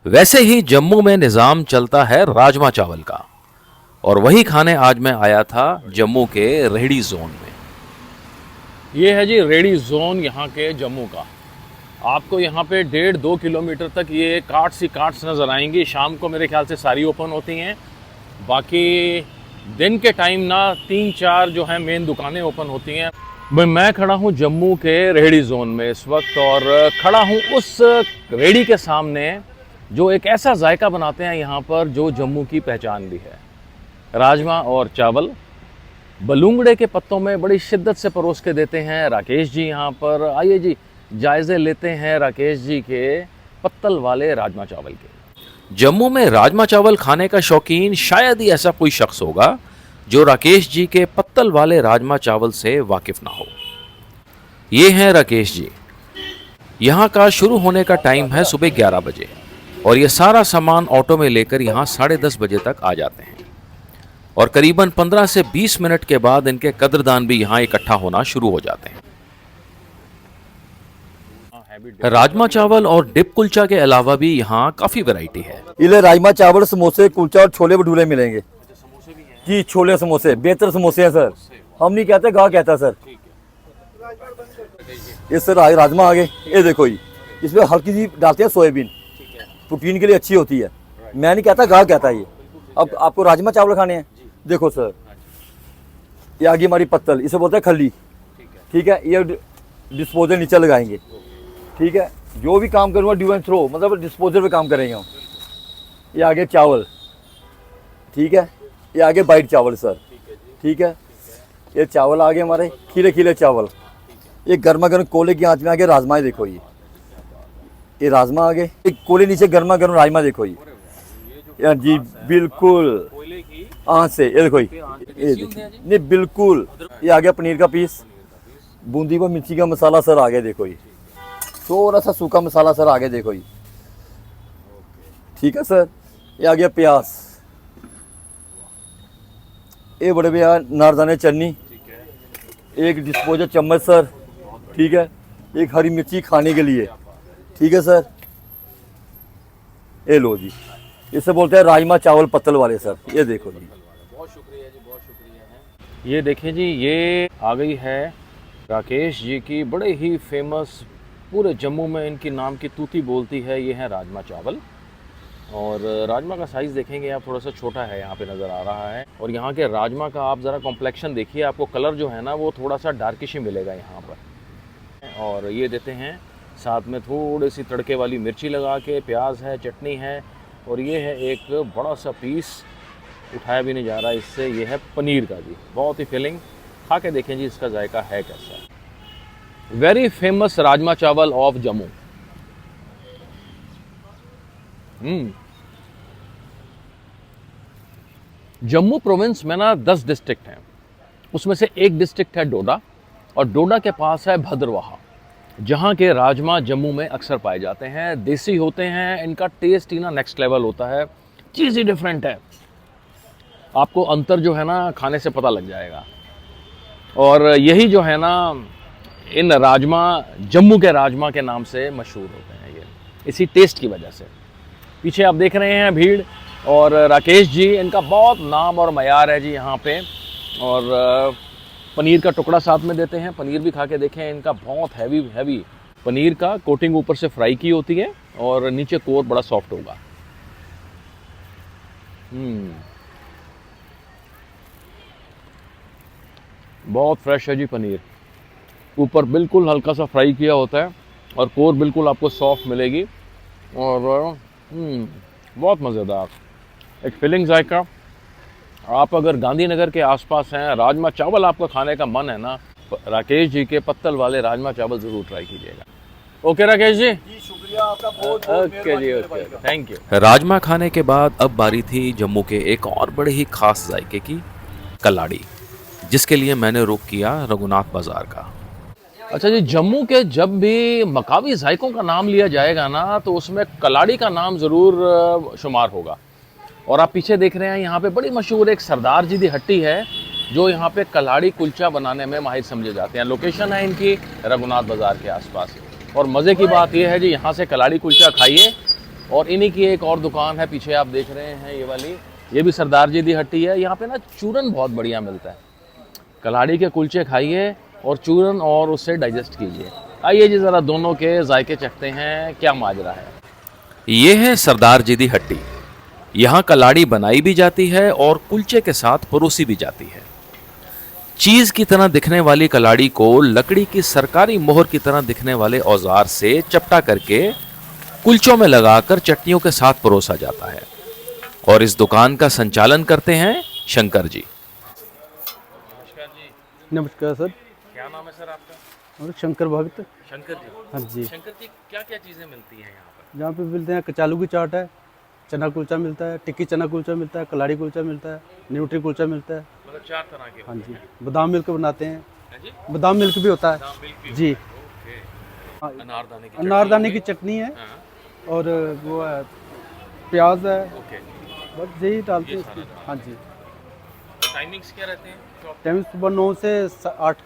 वैसे ही जम्मू में निज़ाम चलता है राजमा चावल का, और वही खाने आज मैं आया था जम्मू के रेहड़ी जोन में। ये है जी रेहड़ी जोन यहाँ के जम्मू का। आपको यहाँ पे 1.5-2 किलोमीटर तक ये कार्ट्स ही कार्ट्स नज़र आएंगी। शाम को मेरे ख्याल से सारी ओपन होती हैं, बाकी दिन के टाइम ना 3-4 जो है मेन दुकानें ओपन होती हैं। मैं खड़ा हूँ जम्मू के रेहड़ी जोन में इस वक्त, और खड़ा हूँ उस रेहड़ी के सामने जो एक ऐसा जायका बनाते हैं यहाँ पर जो जम्मू की पहचान भी है। राजमा और चावल बलूंगड़े के पत्तों में बड़ी शिद्दत से परोस के देते हैं राकेश जी यहाँ पर। आइए जी, जायज़े लेते हैं राकेश जी के पत्तल वाले राजमा चावल के। जम्मू में राजमा चावल खाने का शौकीन शायद ही ऐसा कोई शख्स होगा जो राकेश जी के पत्तल वाले राजमा चावल से वाकिफ ना हो। ये हैं राकेश जी। यहाँ का शुरू होने का टाइम है सुबह 11 बजे, और ये सारा सामान ऑटो में लेकर यहाँ 10:30 बजे तक आ जाते हैं और करीबन 15 से 20 मिनट के बाद इनके कदरदान भी यहाँ इकट्ठा होना शुरू हो जाते हैं। राजमा चावल और डिप कुलचा के अलावा भी यहाँ काफी वैरायटी है। इले राजमा चावल, समोसे, कुलचा और छोले भटूरे मिलेंगे जी। छोले समोसे बेहतर समोसे हैं सर, हम नहीं कहते, गाँव कहता सर। ये सर राजमा आ गए, ये देखो जी, इसमें हल्की सी डालते हैं सोयाबीन, प्रोटीन के लिए अच्छी होती है। मैं नहीं कहता, गाँव कहता है ये। अब आपको राजमा चावल खाने हैं, देखो सर, ये आगे हमारी पत्तल, इसे बोलते हैं खली, ठीक है। ये डिस्पोजल नीचे लगाएंगे, ठीक है। जो भी काम करूँगा ड्यू एंड थ्रो, मतलब डिस्पोजल पे काम करेंगे हम। ये आगे चावल, ठीक है। ये आगे वाइट चावल सर, ठीक है। ये चावल आगे हमारे खीले खीले चावल। ये गर्मा गर्म कोले की आंच में आगे राजमा, देखो ये राजमा आगे, कोले नीचे गर्मा गर्म राजमा, देखो ये जी बिल्कुल आंच से, ये देखो ये नहीं बिल्कुल। ये आ गया पनीर का पीस, बूंदी व मिर्ची का मसाला सर आगे, देखो ये थोड़ा सा सूखा मसाला सर आगे, देखो ये, ठीक है सर। ये आ गया प्याज, ये बड़े भैया नारदाने चटनी, एक डिस्पोजल चम्मच सर, ठीक है। एक हरी मिर्ची खाने के लिए, ठीक है सर। ये लो जी, इसे बोलते हैं राजमा चावल पत्तल वाले सर, ये देखो जी। बहुत शुक्रिया जी, बहुत शुक्रिया है। ये देखें जी, ये आ गई है राकेश जी की बड़े ही फेमस, पूरे जम्मू में इनकी नाम की तूती बोलती है, ये है राजमा चावल। और राजमा का साइज़ देखेंगे आप, थोड़ा सा छोटा है यहाँ पे नज़र आ रहा है। और यहाँ के राजमा का आप ज़रा कॉम्प्लेक्शन देखिए, आपको कलर जो है ना वो थोड़ा सा डार्किश ही मिलेगा यहाँ पर। और ये देते हैं साथ में थोड़ी सी तड़के वाली मिर्ची लगा के, प्याज है, चटनी है, और ये है एक बड़ा सा पीस, उठाया भी नहीं जा रहा इससे, ये है पनीर का जी, बहुत ही फिलिंग। खा के देखें जी इसका जायका है कैसा। वेरी फेमस राजमा चावल ऑफ जम्मू। जम्मू प्रोविंस में ना 10 डिस्ट्रिक्ट हैं, उसमें से एक डिस्ट्रिक्ट है डोडा, और डोडा के पास है भद्रवाहा, जहाँ के राजमा जम्मू में अक्सर पाए जाते हैं। देसी होते हैं, इनका टेस्ट ही ना नेक्स्ट लेवल होता है, चीज़ ही डिफरेंट है। आपको अंतर जो है ना खाने से पता लग जाएगा। और यही जो है ना इन राजमा, जम्मू के राजमा के नाम से मशहूर होते हैं ये, इसी टेस्ट की वजह से। पीछे आप देख रहे हैं भीड़, और राकेश जी, इनका बहुत नाम और मयार है जी यहाँ पे। और पनीर का टुकड़ा साथ में देते हैं, पनीर भी खा के देखें, इनका बहुत हैवी पनीर का कोटिंग ऊपर से फ्राई की होती है और नीचे कोर बड़ा सॉफ्ट होगा। बहुत फ्रेश है जी पनीर, ऊपर बिल्कुल हल्का सा फ्राई किया होता है और कोर बिल्कुल आपको सॉफ्ट मिलेगी। और बहुत मज़ेदार, एक फिलिंग जायका। आप अगर गांधीनगर के आसपास हैं, राजमा चावल आपका खाने का मन है ना, राकेश जी के पत्तल वाले राजमा चावल ज़रूर ट्राई कीजिएगा। ओके राकेश जी, शुक्रिया आपका बहुत। ओके जी, ओके, थैंक यू। राजमा खाने के बाद अब बारी थी जम्मू के एक और बड़े ही खास जायके की, कलाड़ी, जिसके लिए मैंने रुख किया रघुनाथ बाज़ार का। अच्छा जी, जम्मू के जब भी मकामी जायकों का नाम लिया जाएगा ना, तो उसमें कलाड़ी का नाम ज़रूर शुमार होगा। और आप पीछे देख रहे हैं, यहाँ पे बड़ी मशहूर एक सरदार जी दी हट्टी है, जो यहाँ पे कलाड़ी कुलचा बनाने में माहिर समझे जाते हैं। लोकेशन है इनकी रघुनाथ बाज़ार के आसपास। और मज़े की बात यह है जी, यहाँ से कलाड़ी कुलचा खाइए। और इन्हीं की एक और दुकान है, पीछे आप देख रहे हैं ये वाली, ये भी सरदार जी दी हट्टी है। यहाँ पे ना चूरन बहुत बढ़िया मिलता है। कलाड़ी के कुलचे खाइए और चूरन, और उससे डाइजेस्ट कीजिए। आइए जी ज़रा दोनों के जायके चखते हैं, क्या माजरा है। ये है सरदार जी दी हट्टी। यहाँ कलाड़ी बनाई भी जाती है और कुलचे के साथ परोसी भी जाती है। चीज़ की तरह दिखने वाली कलाड़ी को लकड़ी की सरकारी मोहर की तरह दिखने वाले औजार से चपटा करके कुलचों में लगाकर चटनियों के साथ परोसा जाता है। और इस दुकान का संचालन करते हैं शंकर जी। नमस्कार सर। क्या नाम है सर आपका? और शंकर भावित। शंकर जी। हाँ जी। शंकर जी, क्या क्या चीज़ें मिलती हैं यहाँ पर? यहाँ पे मिलते हैं कचालू की चाट है, चना कुलचा मिलता है, टिक्की चना कुलचा मिलता है, कलाड़ी कुलचा मिलता है, न्यूट्री कुलचा मिलता है। मतलब 4 तरह के। हाँ जी, बादाम मिल्क बनाते हैं। जी? बादाम मिल्क भी होता है जी। अनारदाने की अनारदाने की चटनी है, हाँ। और वो है प्याज है, ओके। बस यही डालते हैं सारा इसमें। हाँ जी। टाइमिंग्स क्या रहते हैं शॉप? टाइम सुबह 9 से 8।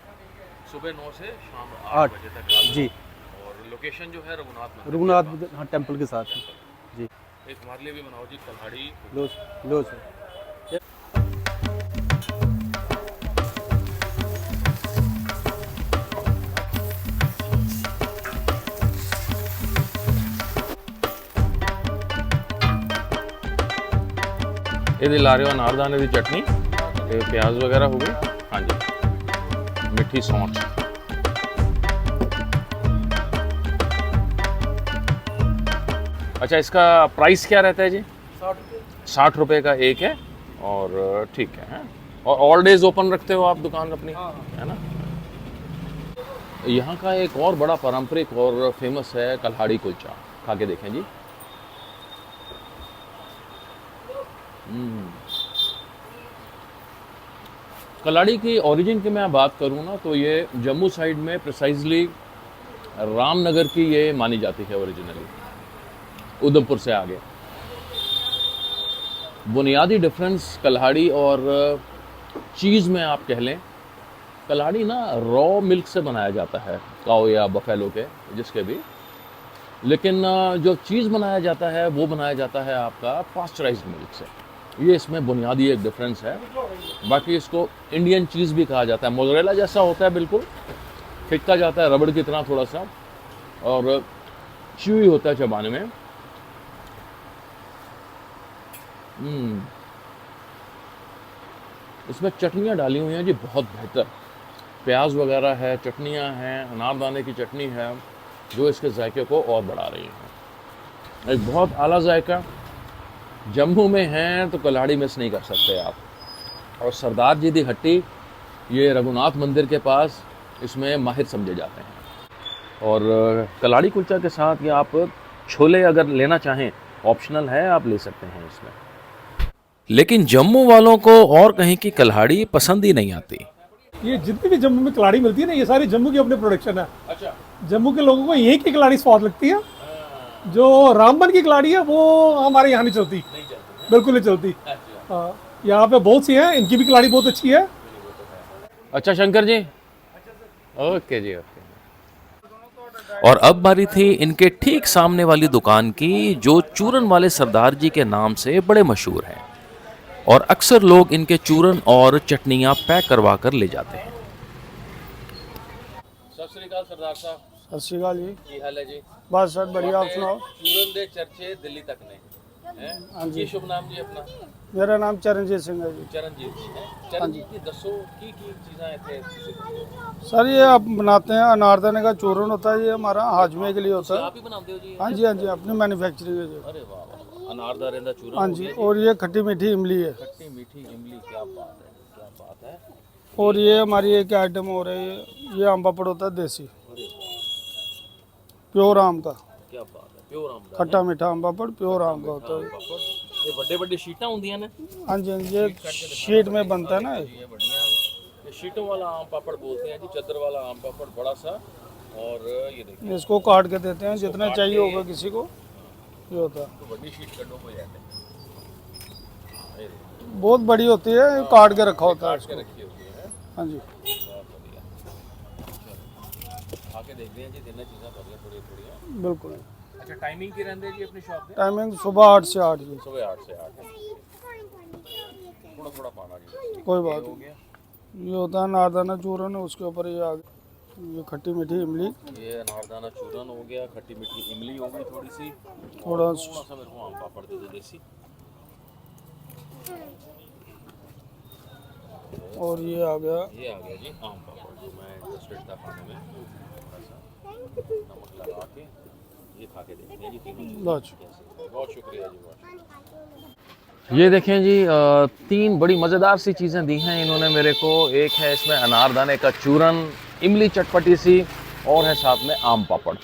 सुबह 9 से शाम 8 8 बजे तक रात जी। को। और लोकेशन जो है रघुनाथ मंदिर रघुनाथ के पास। हाँ टेम्पल के साथ है जी। एक हमारे लिए भी बनाओ जी कल्हाड़ी। लो लो सर। ये ला रहे हो अनारदाने की चटनी, ये प्याज वगैरह हो गई। हाँ जी, मिठी सौंठ। अच्छा, इसका प्राइस क्या रहता है जी? 60 रुपये का एक है। और ठीक है, हैं? और ऑल डेज ओपन रखते हो आप दुकान अपनी, है ना? यहाँ का एक और बड़ा पारंपरिक और फेमस है कल्हाड़ी कुलचा। खा के देखें जी। कल्हाड़ी की ओरिजिन की मैं बात करूँ ना, तो ये जम्मू साइड में प्रिसाइजली रामनगर की ये मानी जाती है ओरिजिनली, उधमपुर से आगे। बुनियादी डिफरेंस कल्हाड़ी और चीज़ में आप कह लें, कल्हाड़ी ना रॉ मिल्क से बनाया जाता है, काऊ या बफेलो के, जिसके भी। लेकिन जो चीज़ बनाया जाता है वो बनाया जाता है आपका पास्चराइज्ड मिल्क से। ये इसमें बुनियादी एक डिफरेंस है। बाकी इसको इंडियन चीज़ भी कहा जाता है। मोज़रेला जैसा होता है, बिल्कुल फिक्का जाता है, रबड़ की तरह थोड़ा सा, और च्यूई होता है चबाने में। इसमें चटनियाँ डाली हुई हैं जी, बहुत बेहतर। प्याज वगैरह है, चटनियाँ हैं, अनारदाने की चटनी है, जो इसके जायके को और बढ़ा रही हैं। एक बहुत आला जायका। जम्मू में हैं तो कल्हाड़ी मिस नहीं कर सकते आप। और सरदार जी दी हट्टी, ये रघुनाथ मंदिर के पास, इसमें माहिर समझे जाते हैं। और कल्हाड़ी कुलचा के साथ या आप छोले अगर लेना चाहें, ऑप्शनल है, आप ले सकते हैं इसमें। लेकिन जम्मू वालों को और कहीं की कल्हाड़ी पसंद ही नहीं आती। ये जितनी भी जम्मू में कलाड़ी मिलती है ना, ये सारी जम्मू की अपनी प्रोडक्शन है। अच्छा। जम्मू के लोगों को यही की कलाड़ी स्वाद लगती है। जो रामबन की कलाड़ी है वो हमारे यहाँ नहीं चलती, बिल्कुल नहीं चलती। हाँ, यहाँ पे बहुत सी है, इनकी भी कलाड़ी बहुत अच्छी है। अच्छा शंकर जी, ओके जी, ओके। और अब बारी थी इनके ठीक सामने वाली दुकान की, जो चूरन वाले सरदार जी के नाम से बड़े मशहूर हैं, और अक्सर लोग इनके चूरन और चटनियाँ पैक करवा कर ले जाते हैं। सत श्री अकाल सरदार साहब, सत श्री अकाल जी। की हाल है जी? बस सर बढ़िया, आप सुनाओ। चूरन दे चर्चे दिल्ली तक ने हैं। जी शुभ नाम जी अपना? मेरा नाम चरणजीत सिंह है जी। चरणजीत जी हैं। चरणजीत जी दसो की चीज़ां इत्थे सर ये आप बनाते हैं, अनारदाने का चूरन होता है, ये हमारा हाजमे के लिए होता है। आप ही बनाते हो जी? हाँ जी, हाँ जी, अपनी मैन्युफैक्चरिंग है जी। अरे वाह वाह, अनारदाने का चूरन। हाँ जी, और ये खट्टी मीठी इमली है। खट्टी मीठी इमली, क्या बात है, क्या बात है। और ये हमारी एक आइटम हो रही है, ये आम पापड़ होता है देसी, प्योर आम का। क्या बात है, प्योर आम का खट्टा मीठा आम पापड़ प्योर आम का होता है। पापड़। ये बड़े बड़े शीटां होंदियां ने? हाँ जी, हाँ जी, ये शीट में बनता है ना। ये बढ़िया, ये शीटों वाला आम पापड़ बोलते हैं जी, चद्दर वाला आम पापड़ बड़ा सा। और ये देखिए, इसको काट के देते हैं, जितना चाहिए होगा किसी को, ये होता है। तो बड़ी शीट कड्डो हो जाते हैं। बहुत बड़ी होती है, काट के रखा होता है काट के इसको। रखी होती है। हाँ जी, बहुत बढ़िया। चलो, आके देखते हैं जी, तीनों चीज़ां बढ़िया थोड़ी थोड़ी। बिल्कुल। अच्छा, टाइमिंग की रहती है जी अपनी शॉप पे? टाइमिंग सुबह 8 से 8 जी। सुबह 8 से 8 है। थोड़ा थोड़ा पाना जी। कोई बात हो नहीं। गया। ये होता है अनारदाना चूरन, उसके ऊपर ये ये खट्टी मीठी इमली, ये अनारदाना चूरन हो गया, खट्टी मीठी इमली हो गई थोड़ी सी, थोड़ा सा मेरे को आम पापड़ दे दो देसी। और ये आ गया, ये आ गया जी आम पापड़, जो मैं इंटरेस्टेड था खाने में। थोड़ा सा नमक लगा के ये खा के देखते हैं जी तीनों चीज़ें कैसे। बहुत शुक्रिया जी, बहुत। ये देखें जी, 3 बड़ी मज़ेदार सी चीज़ें दी हैं इन्होंने मेरे को। एक है इसमें अनारदाने का चूरन, इमली चटपटी सी, और है साथ में आम पापड़।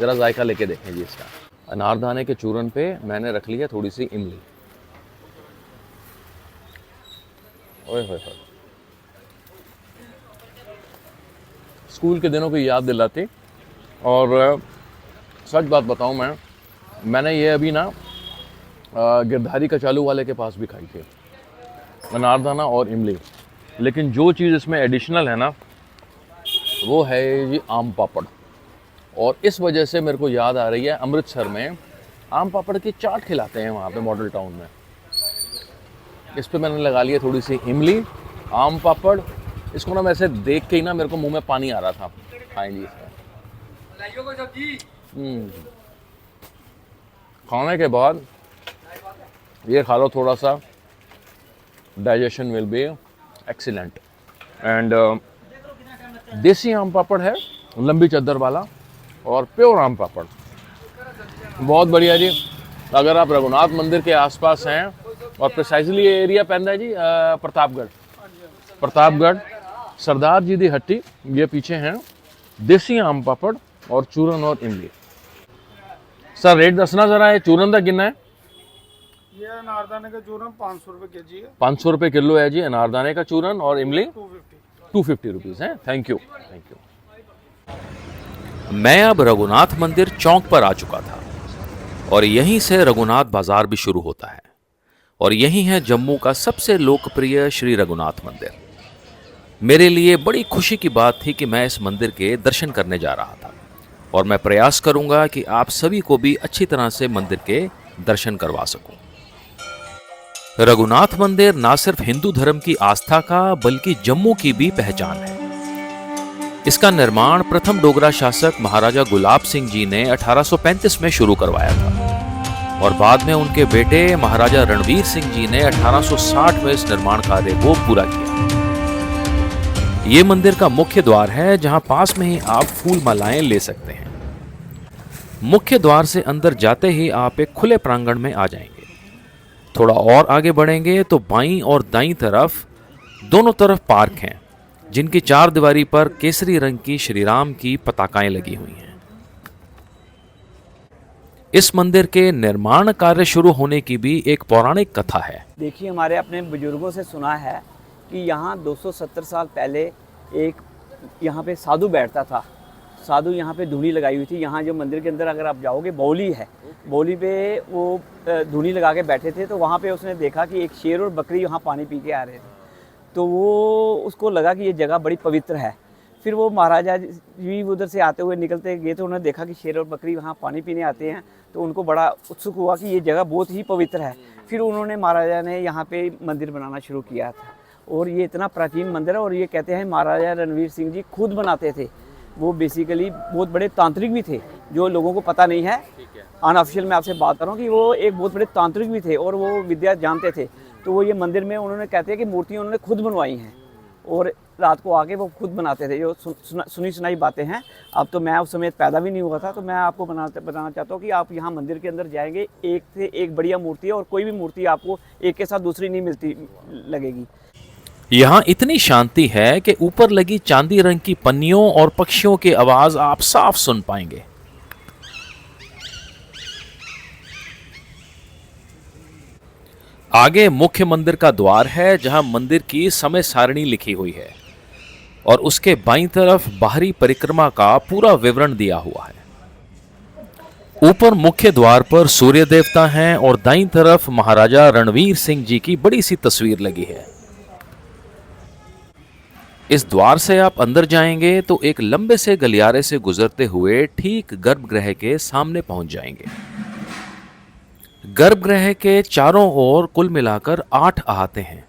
ज़रा जायका लेके देखें जी इसका। अनारदाने के चूरन पे मैंने रख ली है थोड़ी सी इमली। ओए होए होए, स्कूल के दिनों की याद दिलाती। और सच बात बताऊं, मैंने ये अभी ना गिरधारी कचालू वाले के पास भी खाई थी, अनारदाना और इमली। लेकिन जो चीज़ इसमें एडिशनल है ना वो है ये आम पापड़, और इस वजह से मेरे को याद आ रही है अमृतसर में आम पापड़ की चाट खिलाते हैं वहाँ पे मॉडल टाउन में। इस पे मैंने लगा लिया थोड़ी सी इमली, आम पापड़। इसको ना वैसे देख के ही ना मेरे को मुंह में पानी आ रहा था। खाएंगे खाने के बाद ये खा लो थोड़ा सा, digestion will be excellent. And देसी आम पापड़ है, लंबी चद्दर वाला, और प्योर आम पापड़, बहुत बढ़िया जी। अगर आप रघुनाथ मंदिर के आसपास हैं, और प्रिसाइजली ये एरिया पैंदा है जी प्रतापगढ़ सरदार जी दी हट्टी, ये पीछे हैं। देसी आम पापड़ और चूरन और इमली। सर रेट दसना जरा, है चूरन का कितना है? ये अनारदाने का चूरन 500 रुपये के जी है। 500 रुपये किलो है जी अनारदाने का चूरन, और इमली 250 रुपीज़ है। Thank you thank you. मैं अब रघुनाथ मंदिर चौक पर आ चुका था, और यहीं से रघुनाथ बाजार भी शुरू होता है, और यही है जम्मू का सबसे लोकप्रिय श्री रघुनाथ मंदिर। मेरे लिए बड़ी खुशी की बात थी कि मैं इस मंदिर के दर्शन करने जा रहा था, और मैं प्रयास करूंगा कि आप सभी को भी अच्छी तरह से मंदिर के दर्शन करवा सकूं। रघुनाथ मंदिर ना सिर्फ हिंदू धर्म की आस्था का बल्कि जम्मू की भी पहचान है। इसका निर्माण प्रथम डोगरा शासक महाराजा गुलाब सिंह जी ने 1835 में शुरू करवाया था, और बाद में उनके बेटे महाराजा रणवीर सिंह जी ने 1860 में इस निर्माण कार्य को पूरा किया। ये मंदिर का मुख्य द्वार है, जहां पास में ही आप फूल मालाएं ले सकते हैं। मुख्य द्वार से अंदर जाते ही आप एक खुले प्रांगण में आ जाएंगे। थोड़ा और आगे बढ़ेंगे तो बाईं और दाईं तरफ दोनों तरफ पार्क हैं, जिनकी चार दीवारी पर केसरी रंग की श्री राम की पताकाएं लगी हुई हैं। इस मंदिर के निर्माण कार्य शुरू होने की भी एक पौराणिक कथा है। देखिए, हमारे अपने बुजुर्गों से सुना है कि यहाँ 270 साल पहले एक यहाँ पे साधु बैठता था। साधु यहाँ पे धूनी लगाई हुई थी। यहाँ जो मंदिर के अंदर अगर आप जाओगे, बौली है, बौली पे वो धूनी लगा के बैठे थे। तो वहाँ पे उसने देखा कि एक शेर और बकरी वहाँ पानी पी के आ रहे थे। तो वो उसको लगा कि ये जगह बड़ी पवित्र है। फिर वो महाराजा जी उधर से आते हुए निकलते गए तो उन्होंने देखा कि शेर और बकरी वहाँ पानी पीने आते हैं। तो उनको बड़ा उत्सुक हुआ कि ये जगह बहुत ही पवित्र है। फिर उन्होंने महाराजा ने यहाँ पे मंदिर बनाना शुरू किया था, और ये इतना प्राचीन मंदिर है। और ये कहते हैं महाराजा रणवीर सिंह जी खुद बनाते थे। वो बेसिकली बहुत बड़े तांत्रिक भी थे, जो लोगों को पता नहीं है। अनऑफिशियल मैं आपसे बात कर रहा हूँ कि वो एक बहुत बड़े तांत्रिक भी थे, और वो विद्या जानते थे। तो वो ये मंदिर में उन्होंने कहते हैं कि मूर्तियाँ उन्होंने खुद बनवाई हैं, और रात को आके वो खुद बनाते थे। जो सुनी सुनाई बातें हैं। अब तो मैं उस समय पैदा भी नहीं हुआ था। तो मैं आपको बताना चाहता हूँ कि आप यहाँ मंदिर के अंदर जाएंगे, एक से एक बढ़िया मूर्ति है, और कोई भी मूर्ति आपको एक के साथ दूसरी नहीं मिलती लगेगी। यहाँ इतनी शांति है कि ऊपर लगी चांदी रंग की पन्नियों और पक्षियों की आवाज आप साफ सुन पाएंगे। आगे मुख्य मंदिर का द्वार है, जहां मंदिर की समय सारणी लिखी हुई है, और उसके बाईं तरफ बाहरी परिक्रमा का पूरा विवरण दिया हुआ है। ऊपर मुख्य द्वार पर सूर्य देवता हैं, और दाईं तरफ महाराजा रणवीर सिंह जी की बड़ी सी तस्वीर लगी है। इस द्वार से आप अंदर जाएंगे तो एक लंबे से गलियारे से गुजरते हुए ठीक गर्भगृह के सामने पहुंच जाएंगे। गर्भगृह के चारों ओर कुल मिलाकर 8 अहाते हैं,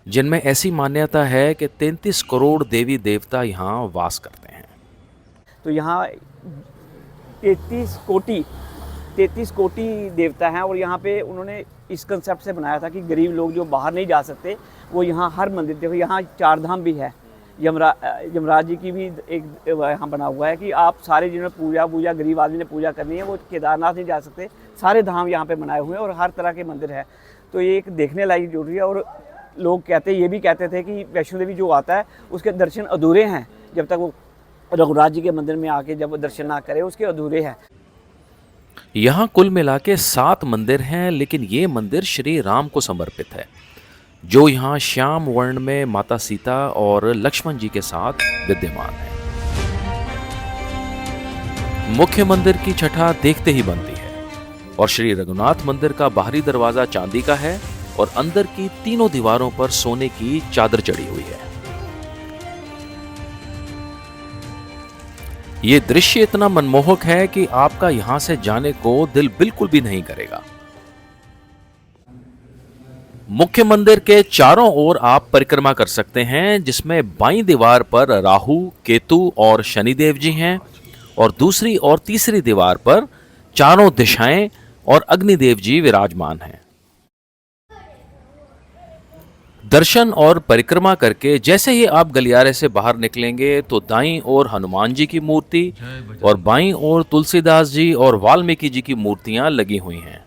जिनमें ऐसी मान्यता है कि 33 करोड़ देवी देवता यहाँ वास करते हैं। तो यहाँ 33 कोटि देवता हैं, और यहाँ पे उन्होंने इस कंसेप्ट से बनाया था कि गरीब लोग जो बाहर नहीं जा सकते वो यहाँ हर मंदिर, देखो यहाँ 4 धाम भी है। यमराज जी की भी एक यहाँ बना हुआ है कि आप सारे जिन्होंने पूजा गरीब आदमी ने पूजा करनी है वो केदारनाथ नहीं जा सकते। सारे धाम यहाँ पे बनाए हुए हैं, और हर तरह के मंदिर है। तो ये एक देखने लायक जरूरी है। और लोग ये भी कहते थे कि वैष्णो देवी जो आता है उसके दर्शन अधूरे हैं, जब तक वो रघुनाथ जी के मंदिर में आके जब दर्शन ना करे, उसके अधूरे हैं। यहाँ कुल मिला के 7 मंदिर हैं, लेकिन ये मंदिर श्री राम को समर्पित है, जो यहाँ श्याम वर्ण में माता सीता और लक्ष्मण जी के साथ विद्यमान है। मुख्य मंदिर की छठा देखते ही बनती है। और श्री रघुनाथ मंदिर का बाहरी दरवाजा चांदी का है और अंदर की तीनों दीवारों पर सोने की चादर चढ़ी हुई है। ये दृश्य इतना मनमोहक है कि आपका यहां से जाने को दिल बिल्कुल भी नहीं करेगा। मुख्य मंदिर के चारों ओर आप परिक्रमा कर सकते हैं, जिसमें बाईं दीवार पर राहु, केतु और शनिदेव जी हैं और दूसरी और तीसरी दीवार पर चारों दिशाएं और अग्निदेव जी विराजमान हैं। दर्शन और परिक्रमा करके जैसे ही आप गलियारे से बाहर निकलेंगे तो दाईं ओर हनुमान जी की मूर्ति और बाईं ओर तुलसीदास जी और वाल्मीकि जी की मूर्तियां लगी हुई हैं।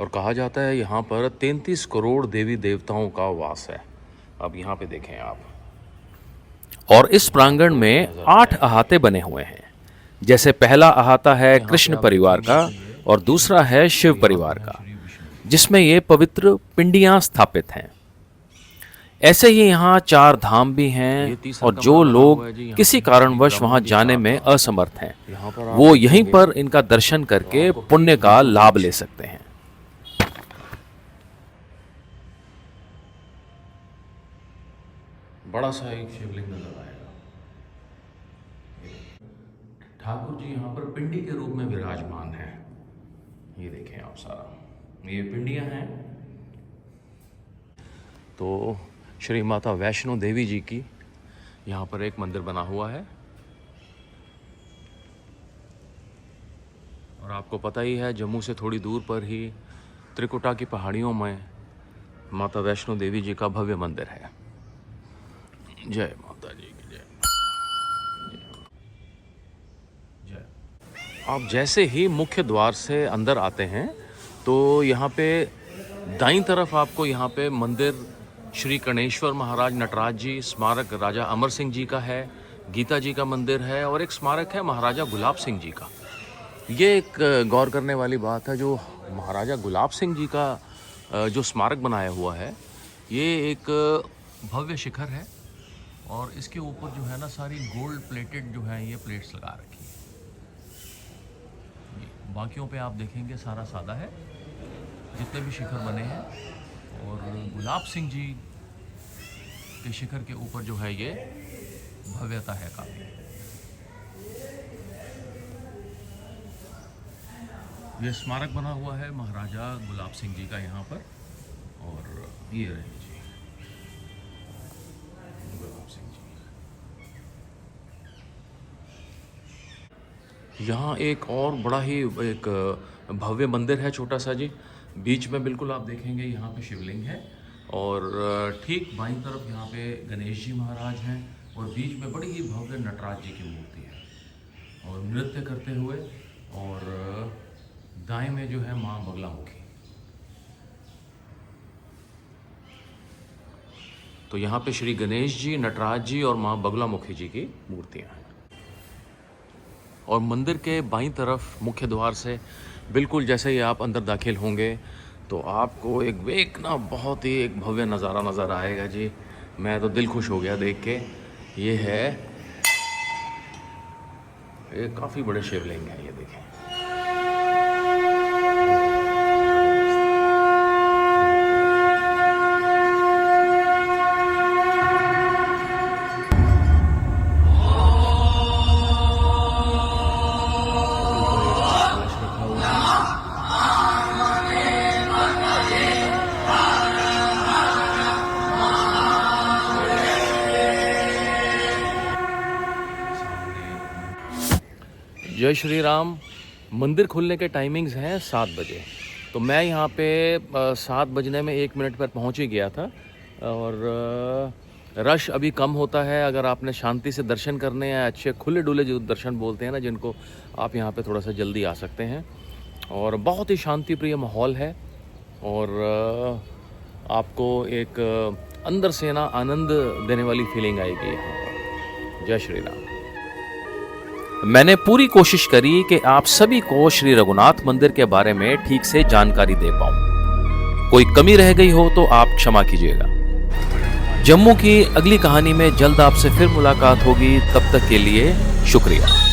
और कहा जाता है यहाँ पर 33 करोड़ देवी देवताओं का वास है। अब यहाँ पे देखें आप। और इस प्रांगण में 8 अहाते बने हुए हैं। जैसे पहला अहाता है कृष्ण परिवार का और दूसरा है शिव परिवार का, जिसमें ये पवित्र पिंडियां स्थापित हैं। ऐसे ही यहाँ 4 धाम भी हैं और जो लोग किसी कारणवश वहां जाने में असमर्थ हैं, वो यहीं पर इनका दर्शन करके पुण्य का लाभ ले सकते हैं। बड़ा सा एक शिवलिंग नजर आएगा। ठाकुर जी यहाँ पर पिंडी के रूप में विराजमान है। ये देखें आप सारा, ये पिंडियां हैं। तो श्री माता वैष्णो देवी जी की यहाँ पर एक मंदिर बना हुआ है। और आपको पता ही है, जम्मू से थोड़ी दूर पर ही त्रिकुटा की पहाड़ियों में माता वैष्णो देवी जी का भव्य मंदिर है। जय माता जी की जय। जय। आप जैसे ही मुख्य द्वार से अंदर आते हैं तो यहाँ पे दाईं तरफ आपको यहाँ पे मंदिर श्री कर्णेश्वर महाराज नटराज जी स्मारक राजा अमर सिंह जी का है, गीता जी का मंदिर है और एक स्मारक है महाराजा गुलाब सिंह जी का। ये एक गौर करने वाली बात है, जो महाराजा गुलाब सिंह जी का जो स्मारक बनाया हुआ है, ये एक भव्य शिखर है और इसके ऊपर जो है ना सारी गोल्ड प्लेटेड जो है ये प्लेट्स लगा रखी है। बाकियों पे आप देखेंगे सारा सादा है, जितने भी शिखर बने हैं। और गुलाब सिंह जी के शिखर के ऊपर जो है ये भव्यता है काफ़ी। ये स्मारक बना हुआ है महाराजा गुलाब सिंह जी का यहाँ पर। और ये रहे जी गुलाब सिंह जी। यहाँ एक और बड़ा ही एक भव्य मंदिर है, छोटा सा जी। बीच में बिल्कुल आप देखेंगे यहाँ पे शिवलिंग है और ठीक बाईं तरफ यहाँ पे गणेश जी महाराज हैं और बीच में बड़ी ही भव्य नटराज जी की मूर्ति है और नृत्य करते हुए। और दाएं में जो है माँ बगलामुखी। तो यहाँ पे श्री गणेश जी, नटराज जी और माँ बगलामुखी जी की मूर्तियाँ हैं। और मंदिर के बाईं तरफ मुख्य द्वार से बिल्कुल जैसे ही आप अंदर दाखिल होंगे तो आपको एक ना बहुत ही एक भव्य नज़ारा नज़र आएगा जी। मैं तो दिल खुश हो गया देख के। ये है, ये काफ़ी बड़े शिवलिंग है, ये देखें। जय श्री राम। मंदिर खुलने के टाइमिंग्स हैं 7 बजे। तो मैं यहाँ पे 7 बजने में 1 मिनट पर पहुँच ही गया था। और रश अभी कम होता है। अगर आपने शांति से दर्शन करने हैं, अच्छे खुले डुले जो दर्शन बोलते हैं ना जिनको, आप यहाँ पे थोड़ा सा जल्दी आ सकते हैं। और बहुत ही शांति प्रिय माहौल है और आपको एक अंदर से ना आनंद देने वाली फीलिंग आएगी यहाँ पर। जय श्री राम। मैंने पूरी कोशिश करी कि आप सभी को श्री रघुनाथ मंदिर के बारे में ठीक से जानकारी दे पाऊं। कोई कमी रह गई हो तो आप क्षमा कीजिएगा। जम्मू की अगली कहानी में जल्द आपसे फिर मुलाकात होगी। तब तक के लिए शुक्रिया।